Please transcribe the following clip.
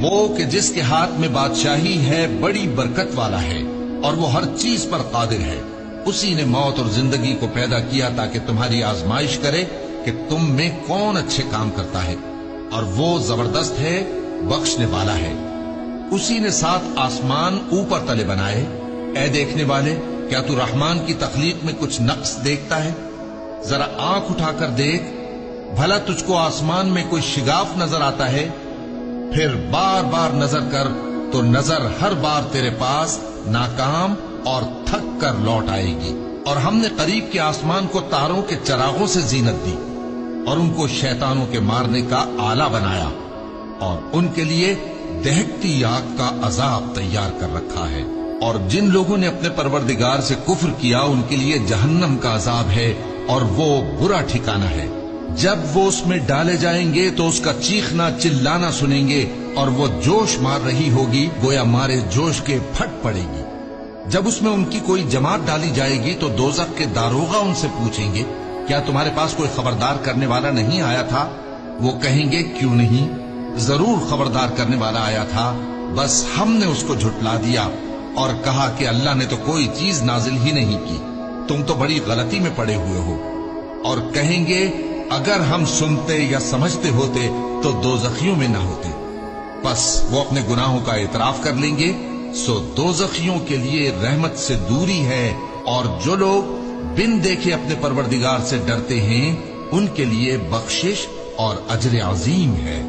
وہ کہ جس کے ہاتھ میں بادشاہی ہے بڑی برکت والا ہے اور وہ ہر چیز پر قادر ہے. اسی نے موت اور زندگی کو پیدا کیا تاکہ تمہاری آزمائش کرے کہ تم میں کون اچھے کام کرتا ہے، اور وہ زبردست ہے، بخشنے والا ہے. اسی نے 7 آسمان اوپر تلے بنائے. اے دیکھنے والے، کیا تو رحمان کی تخلیق میں کچھ نقص دیکھتا ہے؟ ذرا آنکھ اٹھا کر دیکھ، بھلا تجھ کو آسمان میں کوئی شگاف نظر آتا ہے؟ پھر بار بار نظر کر تو نظر ہر بار تیرے پاس ناکام اور تھک کر لوٹ آئے گی. اور ہم نے قریب کے آسمان کو تاروں کے چراغوں سے زینت دی اور ان کو شیطانوں کے مارنے کا آلہ بنایا، اور ان کے لیے دہکتی آگ کا عذاب تیار کر رکھا ہے. اور جن لوگوں نے اپنے پروردگار سے کفر کیا ان کے لیے جہنم کا عذاب ہے، اور وہ برا ٹھکانہ ہے. جب وہ اس میں ڈالے جائیں گے تو اس کا چیخنا چلانا سنیں گے، اور وہ جوش مار رہی ہوگی گویا مارے جوش کے پھٹ پڑے گی. جب اس میں ان کی کوئی جماعت ڈالی جائے گی تو دوزخ کے داروغہ ان سے پوچھیں گے، کیا تمہارے پاس کوئی خبردار کرنے والا نہیں آیا تھا؟ وہ کہیں گے، کیوں نہیں، ضرور خبردار کرنے والا آیا تھا، بس ہم نے اس کو جھٹلا دیا اور کہا کہ اللہ نے تو کوئی چیز نازل ہی نہیں کی، تم تو بڑی غلطی میں پڑے ہوئے ہو. اور کہیں گے، اگر ہم سنتے یا سمجھتے ہوتے تو دوزخیوں میں نہ ہوتے. پس وہ اپنے گناہوں کا اعتراف کر لیں گے، سو دوزخیوں کے لیے رحمت سے دوری ہے. اور جو لوگ بن دیکھے اپنے پروردگار سے ڈرتے ہیں ان کے لیے بخشش اور اجر عظیم ہے.